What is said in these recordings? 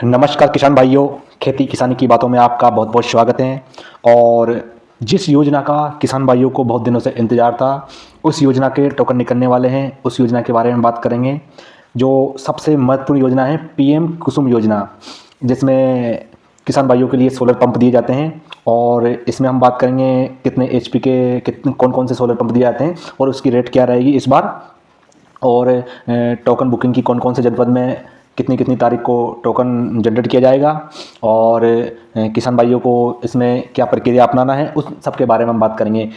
नमस्कार किसान भाइयों, खेती किसानी की बातों में आपका बहुत बहुत स्वागत है। और जिस योजना का किसान भाइयों को बहुत दिनों से इंतज़ार था, उस योजना के टोकन निकलने वाले हैं। उस योजना के बारे में बात करेंगे, जो सबसे महत्वपूर्ण योजना है पीएम कुसुम योजना, जिसमें किसान भाइयों के लिए सोलर पंप दिए जाते हैं। और इसमें हम बात करेंगे कितने एचपी के कितने कौन कौन से सोलर पंप दिए जाते हैं और उसकी रेट क्या रहेगी इस बार। और टोकन बुकिंग की कौन कौन से जनपद में कितनी कितनी तारीख को टोकन जनरेट किया जाएगा, और किसान भाइयों को इसमें क्या प्रक्रिया अपनाना है, उस सब के बारे में हम बात करेंगे।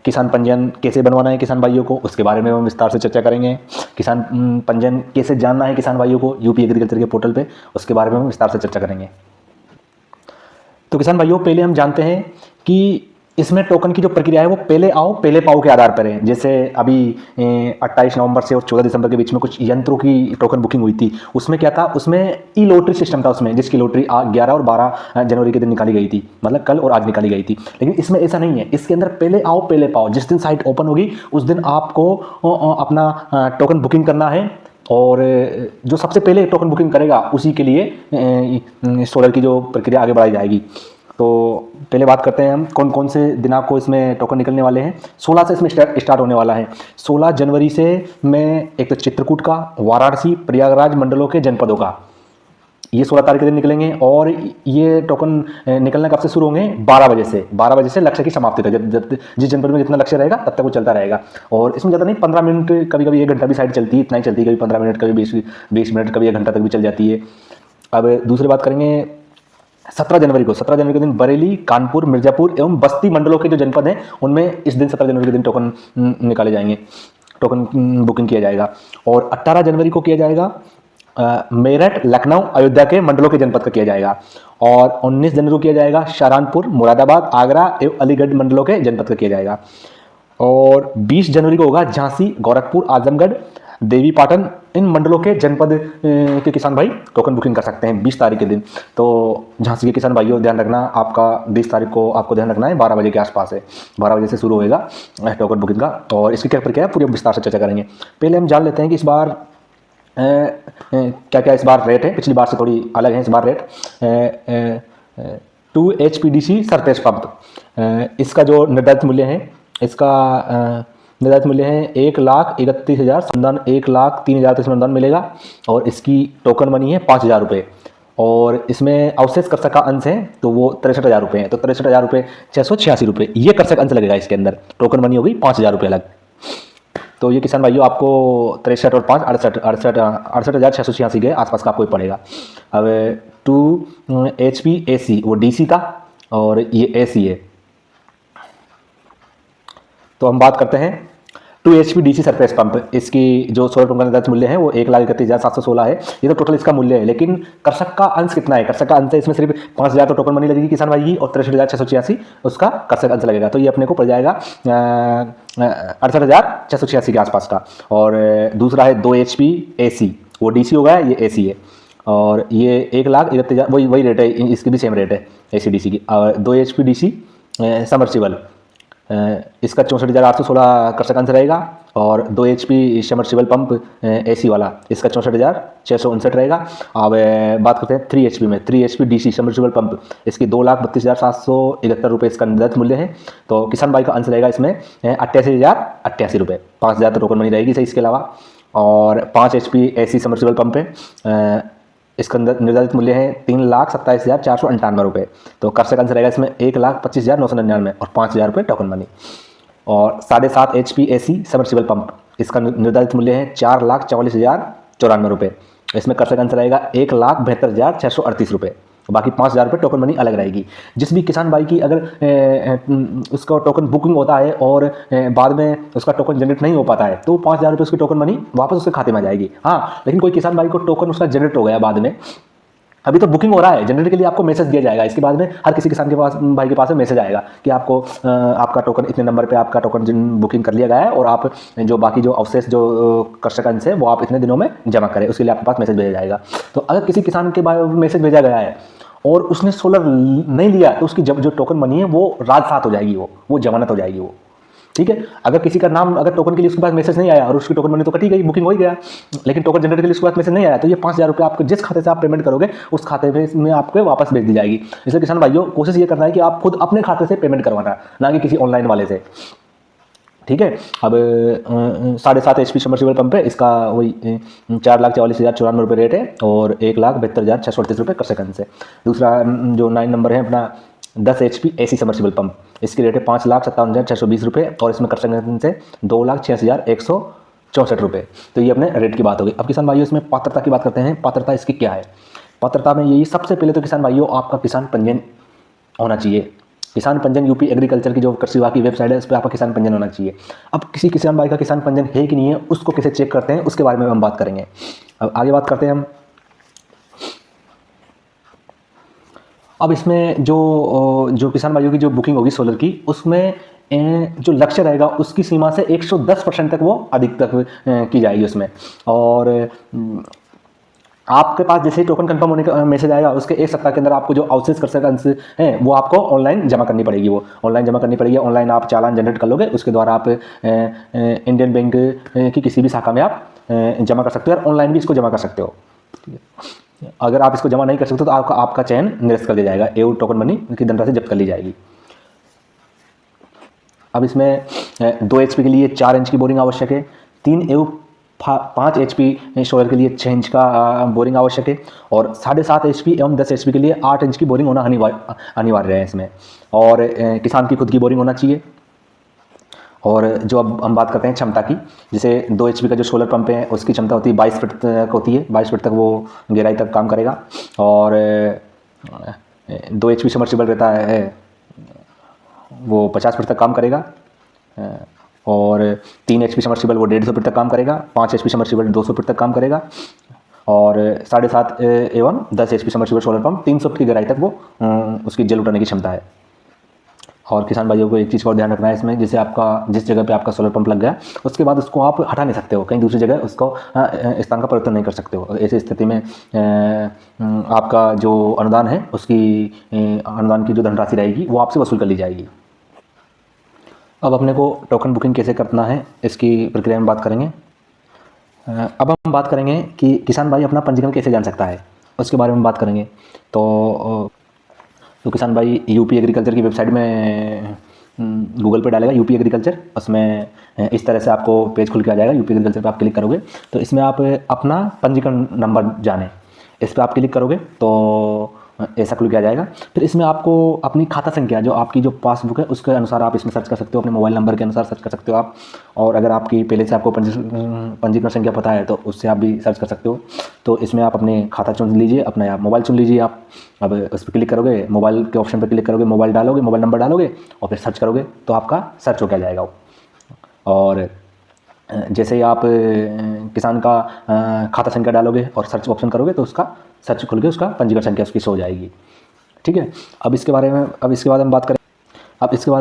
किसान पंजीयन कैसे बनवाना है किसान भाइयों को, उसके बारे में हम विस्तार से चर्चा करेंगे। किसान पंजीयन कैसे जानना है किसान भाइयों को यूपी एग्रीकल्चर के पोर्टल पे, उसके बारे में हम विस्तार से चर्चा करेंगे। तो किसान भाइयों, पहले हम जानते हैं कि इसमें टोकन की जो प्रक्रिया है वो पहले आओ पहले पाओ के आधार पर है। जैसे अभी 28 नवंबर से और 14 दिसंबर के बीच में कुछ यंत्रों की टोकन बुकिंग हुई थी। उसमें क्या था, उसमें ई लॉटरी सिस्टम था उसमें, जिसकी लॉटरी 11 और 12 जनवरी के दिन निकाली गई थी, मतलब कल और आज निकाली गई थी। लेकिन इसमें ऐसा नहीं है, इसके अंदर पहले आओ पहले पाओ। जिस दिन साइट ओपन होगी उस दिन आपको अपना टोकन बुकिंग करना है, और जो सबसे पहले टोकन बुकिंग करेगा उसी के लिए सोलर की जो प्रक्रिया आगे बढ़ाई जाएगी। तो पहले बात करते हैं हम कौन कौन से दिनांक को इसमें टोकन निकलने वाले हैं। 16 से इसमें स्टार्ट होने वाला है। 16 जनवरी से मैं एक तो चित्रकूट का, वाराणसी, प्रयागराज मंडलों के जनपदों का, ये 16 तारीख के दिन निकलेंगे। और ये टोकन निकलना कब से शुरू होंगे? 12 बजे से। 12 बजे से लक्ष्य की समाप्ति तक, जब जिस जनपद में जितना लक्ष्य रहेगा तब तक वो चलता रहेगा। और इसमें ज़्यादा नहीं, 15 मिनट, कभी कभी 1 घंटा भी साइड चलती है, इतना ही चलती है, कभी 15 मिनट, कभी 20 मिनट, कभी 1 घंटा तक भी चल जाती है। अब दूसरी बात करेंगे 17 जनवरी को। 17 जनवरी के दिन बरेली, कानपुर, मिर्जापुर एवं बस्ती मंडलों के जो जनपद हैं उनमें इस दिन 17 जनवरी के दिन टोकन निकाले जाएंगे, टोकन बुकिंग किया जाएगा। और 18 जनवरी को किया जाएगा मेरठ, लखनऊ, अयोध्या के मंडलों के जनपद का किया जाएगा। और 19 जनवरी को किया जाएगा सहारनपुर, मुरादाबाद, आगरा एवं अलीगढ़ मंडलों के जनपद का किया जाएगा। और 20 जनवरी को होगा झांसी, गोरखपुर, आजमगढ़, देवी पाटन, इन मंडलों के जनपद के किसान भाई टोकन बुकिंग कर सकते हैं 20 तारीख के दिन। तो झांसी के किसान भाइयों ध्यान रखना, आपका 20 तारीख को आपको ध्यान रखना है, 12 बजे के आसपास है, 12 बजे से शुरू होएगा टोकन बुकिंग का। और इसकी क्या प्रक्रिया है पूरी विस्तार से चर्चा करेंगे। पहले हम जान लेते हैं कि इस बार क्या क्या इस बार रेट है। पिछली बार से थोड़ी अलग है इस बार रेट। 2 HPDC सरफेस पंप, इसका जो निर्धारित मूल्य है, इसका निर्धारित मूल्य है 1,31,000 अनुदान, 1,03,000 तक अनुदान मिलेगा। और इसकी टोकन मनी है 5,000 रुपये। और इसमें अवशेष कर्षक का अंश है तो वो 63,000 रुपये है। तो 63,000 रुपये 686 रुपये ये कर्षक अंश लगेगा इसके अंदर। टोकन मनी होगी 5,000 रुपये अलग। तो ये किसान भाइयों आपको 63 और 5 68,686 के आसपास का आपको पड़ेगा। अब 2 HPAC वो DC था और ये AC है। तो हम बात करते हैं 2 HPDC सरफेस पंप। इसकी जो सोलर पंप का निर्धारित मूल्य है वो 1,31,716 है। ये तो टोटल इसका मूल्य है, लेकिन कर्षक का अंश कितना है? कर्षक का अंश है इसमें सिर्फ 5,000 तो टोकन मनी लगेगी किसान भाई की, और 63,686 उसका कर्षक अंश लगेगा। तो ये अपने को पड़ जाएगा 68,686 के आसपास का। और दूसरा है 2 HPAC वो DC होगा, ये AC है। और ये 1,31,000 वही रेट है, इसकी भी सेम रेट है AC DC की। और 2 HPDC समर्सिबल, इसका 64,816 कर्षक अंश रहेगा। और 2 HP समर्सिबल पंप AC वाला, इसका 64,659 रहेगा। अब बात करते हैं 3 HP में। 3 HPDC समर्सिबल पंप, इसकी 2,32,771 रुपये इसका निर्धारित मूल्य है। तो किसान भाई का अंश रहेगा इसमें 88,088 रुपये। 5,000 तो टोकन मनी रहेगी सही इसके अलावा। और 5 HP AC समर्सिबल पंप है, इसका निर्धारित मूल्य है 3,27,498 रुपये। तो कर्षक अंश रहेगा इसमें 1,25,999 और 5,000 रुपये टोकन मनी। और 7.5 HPAC सबमर्सिबल पंप, इसका निर्धारित मूल्य है 4,44,094 रुपये। इसमें कर्षक अंश रहेगा 1,72,638 रुपये। बाकी 5,000 रुपये टोकन मनी अलग रहेगी। जिस भी किसान भाई की अगर उसका टोकन बुकिंग होता है और बाद में उसका टोकन जनरेट नहीं हो पाता है तो 5,000 रुपये उसकी टोकन मनी वापस उसके खाते में आ जाएगी। हाँ, लेकिन कोई किसान भाई को टोकन उसका जनरेट हो गया बाद में, अभी तो बुकिंग हो रहा है, जनरेट के लिए आपको मैसेज दिया जाएगा। इसके बाद में हर किसी किसान के पास भाई के पास में मैसेज आएगा कि आपको आपका टोकन इतने नंबर पे आपका टोकन बुकिंग कर लिया गया है, और आप जो बाकी जो अवशेष जो कर्षक अंश है वो आप इतने दिनों में जमा करें, उसके लिए आपके पास मैसेज भेजा जाएगा। तो अगर किसी किसान के मैसेज भेजा गया है और उसने सोलर नहीं लिया तो उसकी जब जो टोकन मनी है वो राजसात हो जाएगी, वो जमानत हो जाएगी वो। ठीक है। अगर किसी का नाम, अगर टोकन के लिए उसके पास मैसेज नहीं आया और उसकी टोकन मनी तो कटी गई, बुकिंग हो ही गया, लेकिन टोकन जनरेट के लिए उसके पास मैसेज नहीं आया, तो ये 5,000 रुपये आपको जिस खाते से आप पेमेंट करोगे उस खाते में आपको वापस भेज दी जाएगी। इसलिए किसान भाइयों कोशिश ये करना है कि आप खुद अपने खाते से पेमेंट करवाना, ना कि किसी ऑनलाइन वाले से, ठीक है। अब 7.5 HP सबमर्सिबल पंप है, इसका वही 4,44,094 रुपये रेट है और 1,72,638 रुपये पर सेकंड से। दूसरा जो 9 नंबर है अपना 10 HP AC सबमर्सिबल पंप, इसकी रेट है 5,57,620 रुपये और इसमें कंस्ट्रक्शन से 2,86,164 रुपये। तो ये अपने रेट की बात होगी। अब किसान भाइयों इसमें पात्रता की बात करते हैं। पात्रता इसकी क्या है? पात्रता में यही सबसे पहले तो किसान भाइयों आपका किसान पंजीयन होना चाहिए। किसान पंजीयन यूपी एग्रीकल्चर की जो कृषि विभाग की वेबसाइट है उस पर आपका किसान पंजीयन होना चाहिए। अब किसी किसान भाई का किसान पंजीयन है कि नहीं है उसको कैसे चेक करते हैं उसके बारे में हम बात करेंगे। अब आगे बात करते हैं हम। अब इसमें जो किसान भाइयों की जो बुकिंग होगी सोलर की, उसमें जो लक्ष्य रहेगा उसकी सीमा से 110% तक वो अधिक तक की जाएगी उसमें। और आपके पास जैसे ही टोकन कंफर्म होने का मैसेज आएगा उसके 1 सप्ताह के अंदर आपको जो आउटसोर्स कर हैं वो आपको ऑनलाइन जमा करनी पड़ेगी। वो ऑनलाइन जमा करनी पड़ेगी। ऑनलाइन आप चालान जनरेट कर लोगे, उसके द्वारा आप इंडियन बैंक की किसी भी शाखा में आप जमा कर सकते हो और ऑनलाइन भी इसको जमा कर सकते हो। अगर आप इसको जमा नहीं कर सकते तो आपका चयन निरस्त कर दिया जाएगा, एवं टोकन मनी की धनराशि जब्त कर ली जाएगी। अब इसमें 2 HP के लिए 4 इंच की बोरिंग आवश्यक है, 3 एवं 5 HP सोलर के लिए 6 इंच का बोरिंग आवश्यक है और 7.5 HP एवं 10 HP के लिए 8 इंच की बोरिंग होना अनिवार्य है इसमें। और किसान की खुद की बोरिंग होना चाहिए। और जो अब हम बात करते हैं क्षमता की, जैसे 2 HP का जो सोलर पंप है उसकी क्षमता होती है 22 फीट तक होती है, 22 फीट तक वो गहराई तक काम करेगा। और 2 HP सबमर्सिबल रहता है वो 50 फीट तक काम करेगा। और 3 HP सबमर्सिबल वो 150 फीट तक काम करेगा। 5 HP सबमर्सिबल 200 फीट तक काम करेगा। और 7.5 एवं 10 HP submersible solar pump 300 feet की गहराई तक वो उसकी जल उठाने की क्षमता है। और किसान भाइयों को एक चीज़ का और ध्यान रखना है इसमें, जैसे आपका जिस जगह पे आपका सोलर पंप लग गया उसके बाद उसको आप हटा नहीं सकते हो, कहीं दूसरी जगह उसको स्थान का परिवर्तन नहीं कर सकते हो। ऐसी स्थिति में आपका जो अनुदान है उसकी अनुदान की जो धनराशि रहेगी वो आपसे वसूल कर ली जाएगी। अब अपने को टोकन बुकिंग कैसे करना है इसकी प्रक्रिया में बात करेंगे। अब हम बात करेंगे कि किसान भाई अपना पंजीकरण कैसे जान सकता है उसके बारे में बात करेंगे। तो किसान भाई यूपी एग्रीकल्चर की वेबसाइट में गूगल पे डालेगा यूपी एग्रीकल्चर, उसमें इस तरह से आपको पेज खुल के आ जाएगा। यूपी एग्रीकल्चर पे आप क्लिक करोगे तो इसमें आप अपना पंजीकरण नंबर जाने, इस पर आप क्लिक करोगे तो ऐसा खुल के आ जाएगा। फिर इसमें आपको अपनी खाता संख्या जो आपकी जो पासबुक है उसके अनुसार आप इसमें सर्च कर सकते हो, अपने मोबाइल नंबर के अनुसार सर्च कर सकते हो आप। और अगर आपकी पहले से आपको पंजीकरण संख्या पता है तो उससे आप भी सर्च कर सकते हो। तो इसमें आप अपने खाता चुन लीजिए, अपना आप मोबाइल चुन लीजिए आप। अब उस पर क्लिक करोगे, मोबाइल के ऑप्शन पर क्लिक करोगे, मोबाइल डालोगे, मोबाइल नंबर डालोगे और फिर सर्च करोगे तो आपका सर्च होकर आ जाएगा। और जैसे ही आप किसान का खाता संख्या डालोगे और सर्च ऑप्शन करोगे तो उसका सर्च खुल के उसका पंजीकरण संख्या उसकी शो हो जाएगी। ठीक है। अब इसके बाद हम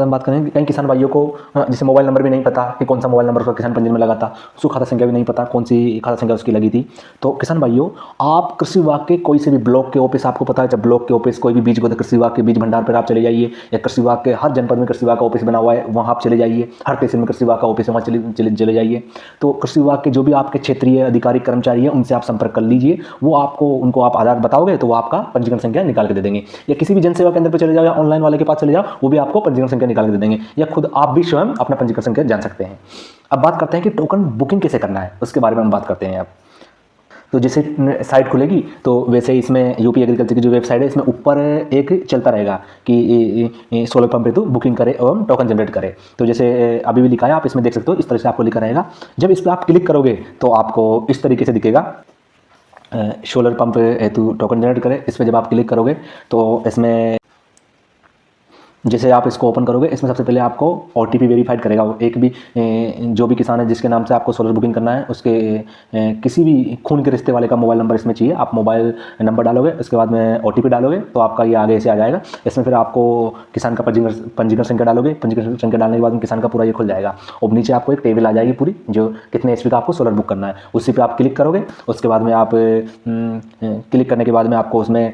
बात करें कि कई किसान भाइयों को जैसे मोबाइल नंबर भी नहीं पता कि कौन सा मोबाइल नंबर उसका किसान पंजीयन में लगा था, उसको खाता संख्या भी नहीं पता कौन सी खाता संख्या उसकी लगी थी। तो किसान भाइयों आप कृषि विभाग के कोई से भी ब्लॉक के ऑफिस, आपको पता है जब ब्लॉक के ऑफिस कोई भी बीज गोदाम कृषि विभाग के बीज भंडार पर आप चले जाइए, या कृषि विभाग के हर जनपद में कृषि विभाग का ऑफिस बना हुआ है वहाँ आप चले जाइए, हर तहसील में कृषि विभाग का ऑफिस है वहाँ चले जाइए। तो कृषि विभाग के जो भी आपके क्षेत्रीय अधिकारी कर्मचारी हैं उनसे आप संपर्क कर लीजिए, वो आपको उनको आप आधार बताओगे तो वो आपका पंजीकरण संख्या निकाल के दे देंगे। या किसी भी जनसेवा केंद्र पर चले जाओ या ऑनलाइन वाले के पास चले जाओ, वो भी आपको पंजीकरण संख्या निकाल के दे देंगे, या खुद आप भी स्वयं अपना पंजीकरण संख्या जान सकते हैं। अब बात करते हैं कि टोकन बुकिंग कैसे करना है उसके बारे में हम बात करते हैं। अब तो जैसे साइट खुलेगी तो वैसे ही इसमें यूपी एग्रीकल्चर की जो वेबसाइट है इसमें ऊपर एक चलता रहेगा कि सोलर पंप हेतु बुकिंग करे एवं टोकन जनरेट करे। तो जैसे अभी भी लिखा है आप इसमें देख सकते हो, इस तरह से आपको लिखा रहेगा। जब इस पर आप क्लिक करोगे तो आपको इस तरीके से दिखेगा, सोलर पंप हेतु टोकन जनरेट करे। इस पर जब आप क्लिक करोगे तो इसमें जैसे आप इसको ओपन करोगे इसमें सबसे पहले आपको OTP वेरीफाइड करेगा। एक भी जो भी किसान है जिसके नाम से आपको सोलर बुकिंग करना है उसके किसी भी खून के रिश्ते वाले का मोबाइल नंबर इसमें चाहिए। आप मोबाइल नंबर डालोगे, उसके बाद में OTP डालोगे तो आपका ये आगे से आ जाएगा। इसमें फिर आपको किसान का पंजीकरण संख्या डालोगे, पंजीकरण संख्या डालने के बाद किसान का पूरा ये खुल जाएगा। और नीचे आपको एक टेबल आ जाएगी पूरी, जो कितने HP का आपको सोलर बुक करना है, उसी पर आप क्लिक करोगे। उसके बाद में आप क्लिक करने के बाद में आपको उसमें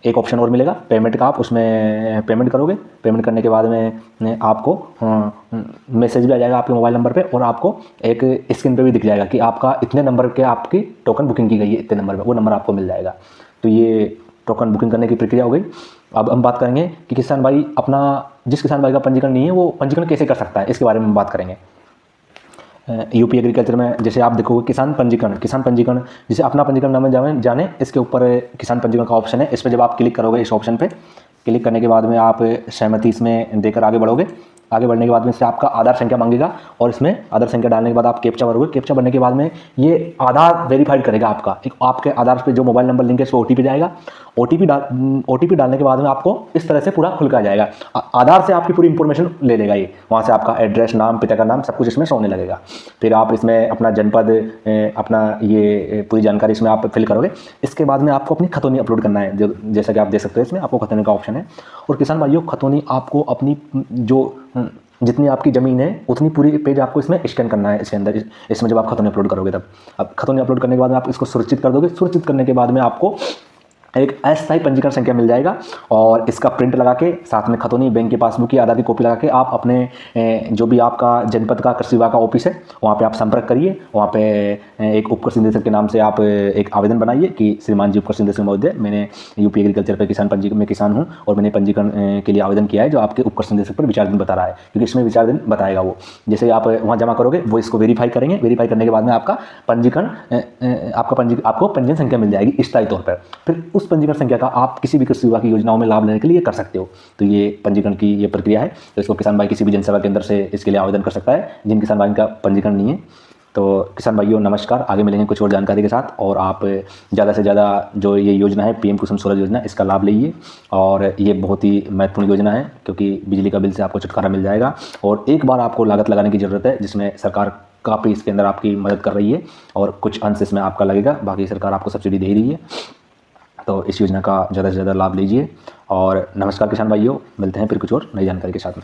एक ऑप्शन और मिलेगा पेमेंट का, आप उसमें पेमेंट करोगे। पेमेंट करने के बाद में आपको मैसेज भी आ जाएगा आपके मोबाइल नंबर पे, और आपको एक स्क्रीन पे भी दिख जाएगा कि आपका इतने नंबर के आपकी टोकन बुकिंग की गई है, इतने नंबर पे वो नंबर आपको मिल जाएगा। तो ये टोकन बुकिंग करने की प्रक्रिया हो गई। अब हम बात करेंगे कि किसान भाई अपना, जिस किसान भाई का पंजीकरण नहीं है वो पंजीकरण कैसे कर सकता है, इसके बारे में हम बात करेंगे। यूपी एग्रीकल्चर में जैसे आप देखोगे किसान पंजीकरण जिसे अपना पंजीकरण नाम जाने, इसके ऊपर किसान पंजीकरण का ऑप्शन है। इस पर जब आप क्लिक करोगे, इस ऑप्शन पे क्लिक करने के बाद में आप सहमति इसमें देकर आगे बढ़ोगे। आगे बढ़ने के बाद में से आपका आधार संख्या मांगेगा, और इसमें आधार संख्या डालने के बाद आप कैप्चा भरोगे। कैप्चा भरने के बाद में ये आधार वेरीफाइड करेगा आपका, एक आपके आधार पे जो मोबाइल नंबर लिंक है इस पर ओटीपी जाएगा। ओटीपी डालने के बाद में आपको इस तरह से पूरा खुल कर आ जाएगा। आधार से आपकी पूरी इंफॉर्मेशन ले लेगा ये, वहाँ से आपका एड्रेस, नाम, पिता का नाम, सब कुछ इसमें सोने लगेगा। फिर आप इसमें अपना जनपद, अपना ये पूरी जानकारी इसमें आप फिल करोगे। इसके बाद में आपको अपनी खतौनी अपलोड करना है, जो जैसा कि आप देख सकते हो इसमें आपको खतौनी का ऑप्शन है। और किसान भाइयों, खतौनी आपको अपनी जो जितनी आपकी ज़मीन है उतनी पूरी पेज आपको इसमें स्कैन करना है इसके अंदर, इसमें जब आप खतौनी अपलोड करोगे तब। अब खतौनी अपलोड करने के बाद में आप इसको सुरक्षित कर दोगे। सुरक्षित करने के बाद में आपको एक अस्थायी पंजीकरण संख्या मिल जाएगा, और इसका प्रिंट लगा के साथ में खतौनी, बैंक की पासबुक की, आधार की कॉपी लगा के आप अपने जो भी आपका जनपद का कृषि विभाग का ऑफिस है वहाँ पे आप संपर्क करिए। वहाँ पे एक उपकृषि निदेशक के नाम से आप एक आवेदन बनाइए कि श्रीमान जी उपकृषि निदेशक महोदय, मैंने यूपी एग्रीकल्चर पर किसान पंजीकरण में किसान हूँ और मैंने पंजीकरण के लिए आवेदन किया है, जो आपके उपकृषि निदेशक पर विचार दिन बता रहा है, क्योंकि इसमें विचार दिन बताएगा वो। जैसे आप वहाँ जमा करोगे वो इसको वेरीफाई करेंगे। वेरीफाई करने के बाद में आपका पंजीकरण, आपको पंजीकरण संख्या मिल जाएगी स्थायी तौर पर। फिर उस पंजीकरण संख्या का आप किसी भी कृषि विभाग की योजनाओं में लाभ लेने के लिए कर सकते हो। तो ये पंजीकरण की ये प्रक्रिया है। तो इसको किसान भाई किसी भी जनसेवा केंद्र से इसके लिए आवेदन कर सकता है, जिन किसान भाई का पंजीकरण नहीं है। तो किसान भाइयों नमस्कार, आगे मिलेंगे कुछ और जानकारी के साथ। और आप ज़्यादा से ज़्यादा जो ये योजना है पीएम कुसुम सूरज योजना, इसका लाभ लीजिए। और ये बहुत ही महत्वपूर्ण योजना है, क्योंकि बिजली का बिल से आपको छुटकारा मिल जाएगा, और एक बार आपको लागत लगाने की ज़रूरत है, जिसमें सरकार काफ़ी इसके अंदर आपकी मदद कर रही है, और कुछ अंश इसमें आपका लगेगा, बाकी सरकार आपको सब्सिडी दे रही है। तो इस योजना का ज़्यादा से ज़्यादा लाभ लीजिए। और नमस्कार किसान भाइयों, मिलते हैं फिर कुछ और नई जानकारी के साथ में।